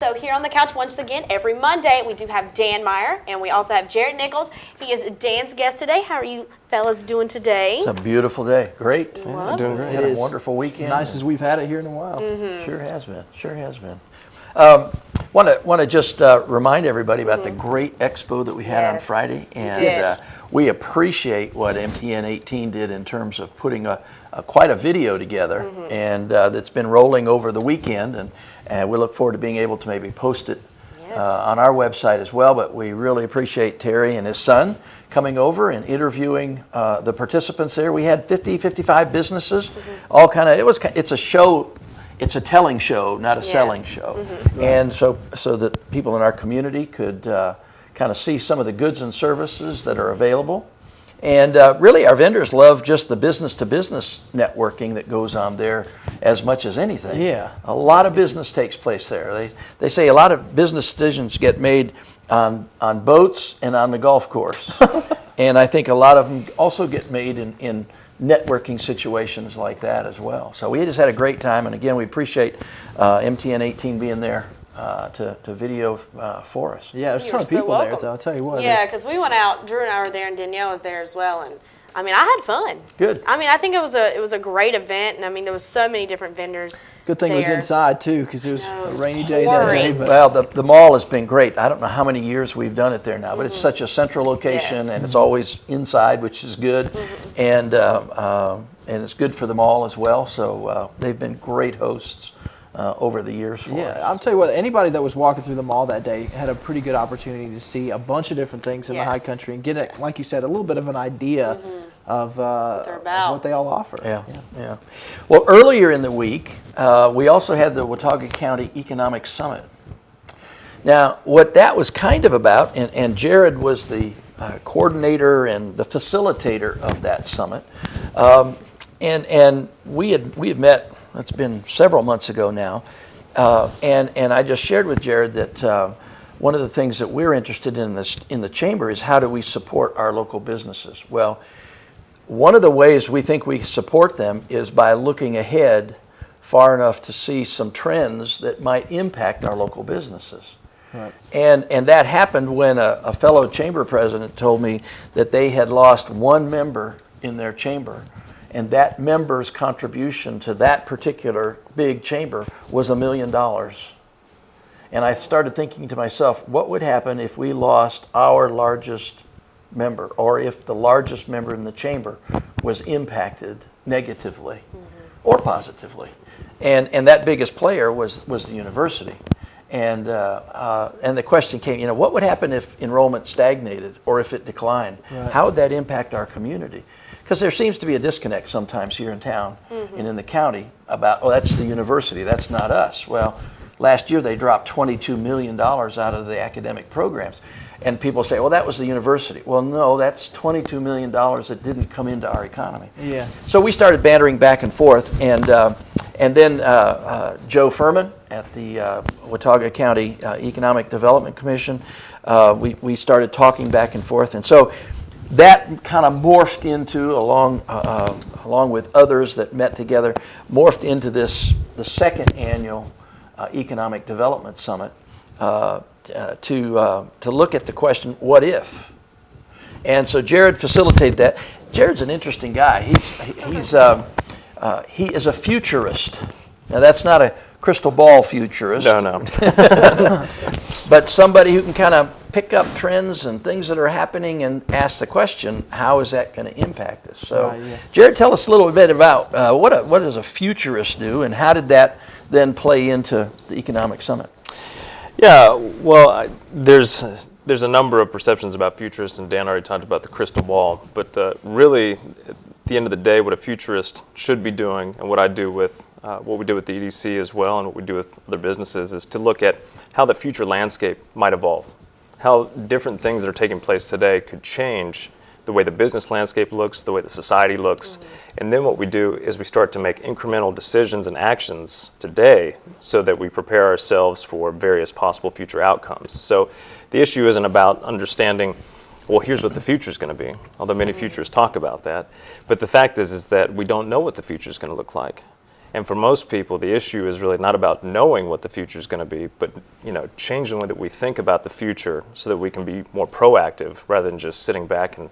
So here on the couch once again, every Monday, we do have Dan Meyer, and we also have Jared Nichols. He is Dan's guest today. How are you fellas doing today? It's a beautiful day. Great. Yeah, doing great. Had a wonderful weekend. Nice as we've had it here in a while. Sure has been. Sure has been. Want to just remind everybody about the great expo that we had on Friday, and we appreciate what MTN 18 did in terms of putting quite a video together, and that's been rolling over the weekend, and we look forward to being able to maybe post it on our website as well. But we really appreciate Terry and his son coming over and interviewing the participants there. We had 55 businesses, all kind of. It's a show. It's a telling show, not a selling show, and so that people in our community could kind of see some of the goods and services that are available. And really, our vendors love just the business-to-business networking that goes on there as much as anything. Yeah. A lot of business takes place there. They say a lot of business decisions get made on boats and on the golf course. And I think a lot of them also get made in networking situations like that as well. So we just had a great time. And again, we appreciate MTN 18 being there to video for us. Yeah, there's a ton of people there, though, I'll tell you what. Yeah, because we went out, Drew and I were there, and Danielle was there as well, and I mean, I had fun. Good. I mean, I think it was a great event, and I mean, there was so many different vendors. Good thing it was inside, too, because it was a rainy day that day. But well, the mall has been great. I don't know how many years we've done it there now, but it's such a central location, and it's always inside, which is good, and it's good for the mall as well. So they've been great hosts over the years for us. I'll tell you what, anybody that was walking through the mall that day had a pretty good opportunity to see a bunch of different things in the high country and get, like you said, a little bit of an idea of what they all offer. Yeah. Well, earlier in the week, we also had the Watauga County Economic Summit. Now, what that was kind of about, and Jared was the coordinator and the facilitator of that summit, and we had met. That's been several months ago now, and I just shared with Jared that one of the things that we're interested in the chamber is how do we support our local businesses. Well, one of the ways we think we support them is by looking ahead far enough to see some trends that might impact our local businesses. Right. And that happened when a fellow chamber president told me that they had lost one member in their chamber, and that member's contribution to that particular big chamber was $1 million. And I started thinking to myself, what would happen if we lost our largest member, or if the largest member in the chamber was impacted negatively or positively? And that biggest player was the university. And the question came, what would happen if enrollment stagnated or if it declined? Right. How would that impact our community? Because there seems to be a disconnect sometimes here in town and in the county about, that's the university, that's not us. Well, last year they dropped $22 million out of the academic programs. And people say, well, that was the university. Well, no, that's $22 million that didn't come into our economy. Yeah. So we started bantering back and forth, and then Joe Furman at the Watauga County Economic Development Commission, we started talking back and forth. And so that kind of morphed into, along with others that met together, morphed into the second annual Economic Development Summit to look at the question, what if? And so Jared facilitated that. Jared's an interesting guy. He is a futurist. Now that's not a crystal ball futurist. No. But somebody who can kind of pick up trends and things that are happening and ask the question, how is that going to impact us? So, Jared, tell us a little bit about what does a futurist do, and how did that then play into the Economic Summit? Yeah, well, there's a number of perceptions about futurists, and Dan already talked about the crystal ball. But really, at the end of the day, what a futurist should be doing, and what I do with what we do with the EDC as well, and what we do with other businesses, is to look at how the future landscape might evolve, how different things that are taking place today could change the way the business landscape looks, the way the society looks. And then what we do is we start to make incremental decisions and actions today so that we prepare ourselves for various possible future outcomes. So the issue isn't about understanding, well, here's what the future is going to be, although many futurists talk about that. But the fact is that we don't know what the future is going to look like. And for most people, the issue is really not about knowing what the future is going to be, but changing the way that we think about the future so that we can be more proactive rather than just sitting back and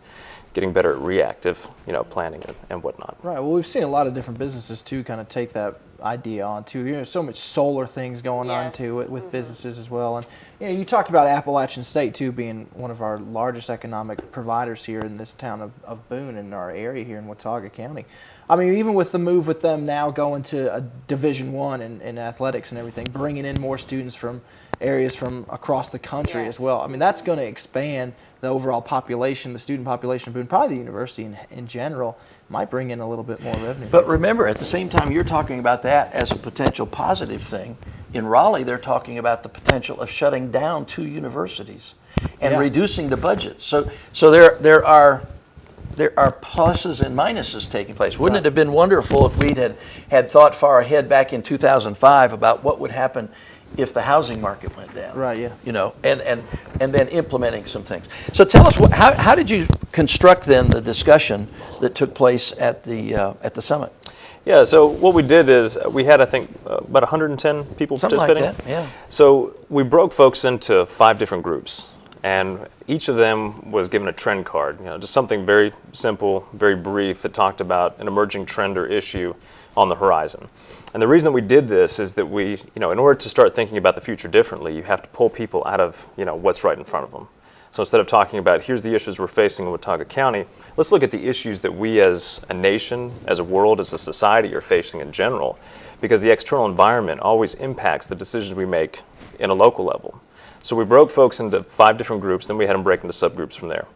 getting better at reactive, planning and whatnot. Right. Well, we've seen a lot of different businesses too kind of take that idea on too. So much solar things going on too with businesses as well. And you talked about Appalachian State too being one of our largest economic providers here in this town of Boone, in our area here in Watauga County. I mean, even with the move with them now going to a Division I in athletics and everything, bringing in more students from areas from across the country as well. I mean, that's going to expand the overall population, the student population of Boone, probably the university in general, might bring in a little bit more revenue. But remember, at the same time you're talking about that as a potential positive thing, in Raleigh they're talking about the potential of shutting down 2 universities and reducing the budget. So there are pluses and minuses taking place. Wouldn't it have been wonderful if we'd had thought far ahead back in 2005 about what would happen if the housing market went down? Right, yeah. And then implementing some things. So tell us, how did you construct then the discussion that took place at the summit? Yeah, so what we did is we had, I think, about 110 people participating. Something like that, yeah. So we broke folks into 5 different groups, and each of them was given a trend card, just something very simple, very brief that talked about an emerging trend or issue on the horizon. And the reason that we did this is that we, in order to start thinking about the future differently, you have to pull people out of, what's right in front of them. So instead of talking about, here's the issues we're facing in Watauga County, let's look at the issues that we as a nation, as a world, as a society are facing in general, because the external environment always impacts the decisions we make in a local level. So we broke folks into 5 different groups, then we had them break into subgroups from there.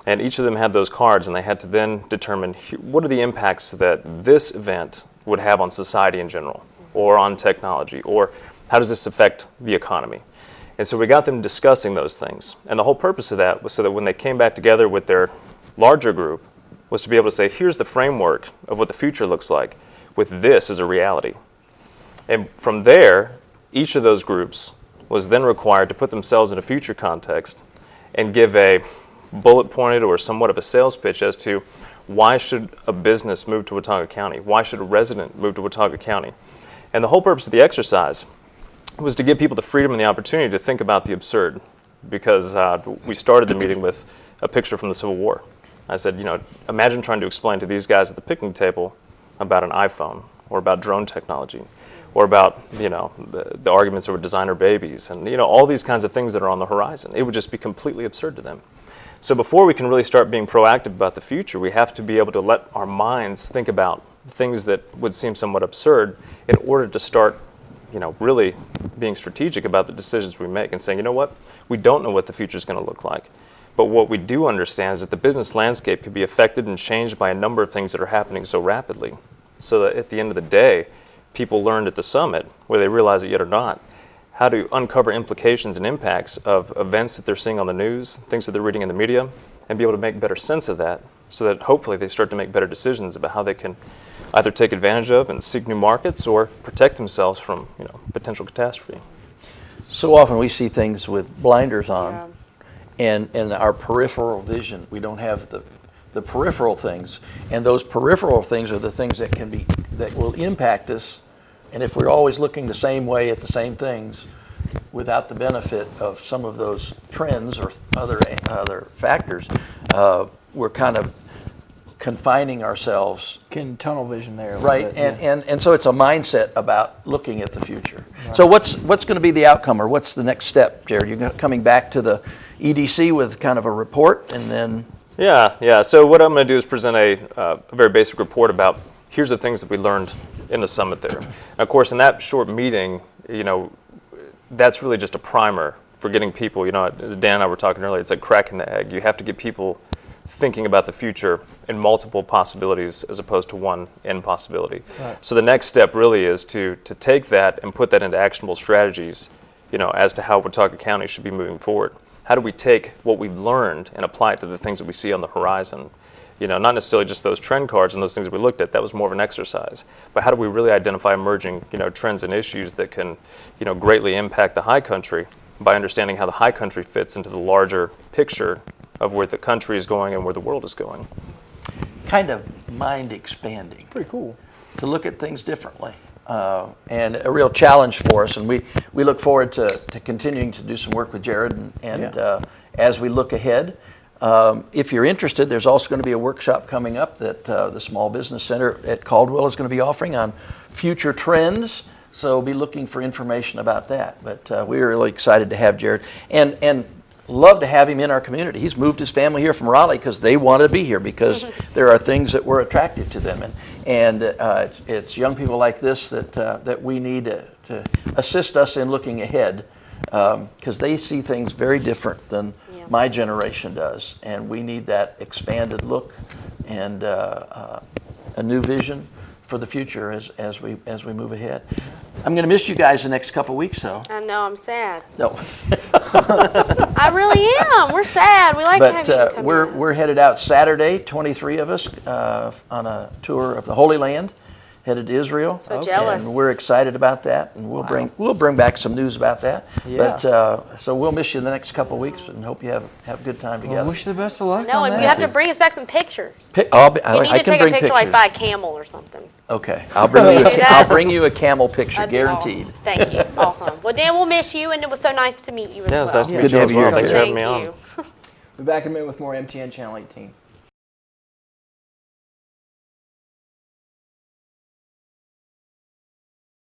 And each of them had those cards, and they had to then determine what are the impacts that this event would have on society in general, or on technology, or how does this affect the economy? And so we got them discussing those things. And the whole purpose of that was so that when they came back together with their larger group, was to be able to say, here's the framework of what the future looks like with this as a reality. And from there, each of those groups was then required to put themselves in a future context and give a bullet pointed or somewhat of a sales pitch as to why should a business move to Watauga County? Why should a resident move to Watauga County? And the whole purpose of the exercise was to give people the freedom and the opportunity to think about the absurd, because we started the meeting with a picture from the Civil War. I said, imagine trying to explain to these guys at the picnic table about an iPhone or about drone technology or about, the arguments over designer babies and, all these kinds of things that are on the horizon. It would just be completely absurd to them. So before we can really start being proactive about the future, we have to be able to let our minds think about things that would seem somewhat absurd in order to start really being strategic about the decisions we make and saying, what, we don't know what the future is going to look like. But what we do understand is that the business landscape could be affected and changed by a number of things that are happening so rapidly. So that at the end of the day, people learned at the summit, whether they realize it yet or not, how to uncover implications and impacts of events that they're seeing on the news, things that they're reading in the media, and be able to make better sense of that so that hopefully they start to make better decisions about how they can either take advantage of and seek new markets or protect themselves from potential catastrophe. So often we see things with blinders on, and our peripheral vision. We don't have the peripheral things, and those peripheral things are the things that will impact us. And if we're always looking the same way at the same things, without the benefit of some of those trends or other factors, we're kind of confining ourselves. Tunnel vision there. Right, bit, and so it's a mindset about looking at the future. Right. So what's going to be the outcome, or what's the next step, Jared? You're coming back to the EDC with kind of a report, and then... Yeah. So what I'm going to do is present a very basic report about here's the things that we learned in the summit there. And of course, in that short meeting, that's really just a primer for getting people, as Dan and I were talking earlier, it's like cracking the egg. You have to get people thinking about the future in multiple possibilities as opposed to one end possibility. Right. So the next step really is to take that and put that into actionable strategies, as to how Watauga County should be moving forward. How do we take what we've learned and apply it to the things that we see on the horizon? Not necessarily just those trend cards and those things that we looked at, that was more of an exercise. But how do we really identify emerging, trends and issues that can, greatly impact the high country by understanding how the high country fits into the larger picture of where the country is going and where the world is going. Kind of mind expanding. Pretty cool. To look at things differently. and a real challenge for us. And we look forward to continuing to do some work with Jared. And as we look ahead, if you're interested, there's also going to be a workshop coming up that the Small Business Center at Caldwell is going to be offering on future trends. So be looking for information about that. But we're really excited to have Jared and love to have him in our community. He's moved his family here from Raleigh because they want to be here because there are things that were attractive to them. And it's young people like this that we need to assist us in looking ahead because they see things very different than my generation does. And we need that expanded look and a new vision for the future as we move ahead. I'm going to miss you guys the next couple weeks, though. I know, I'm sad. No. I really am. We're sad. We like to have you come we're headed out Saturday, 23 of us, on a tour of the Holy Land, headed to Israel. So jealous. And we're excited about that, and we'll bring back some news about that. Yeah. But so we'll miss you the next couple of weeks, and hope you have a good time together. Well, wish you the best of luck. No, on and that. you have to bring us back some pictures. I You need can to take a bring picture like pictures. by a camel or something. Okay, I'll bring you. Do that? I'll bring you a camel picture, That'd be guaranteed. awesome. Thank you. Awesome. Well, Dan, we'll miss you, and it was so nice to meet you as Yeah, well. it was nice to Good meet to you have as you well. here, Thanks for Jared. having me on. Thank you. Be back in a minute with more MTN Channel 18.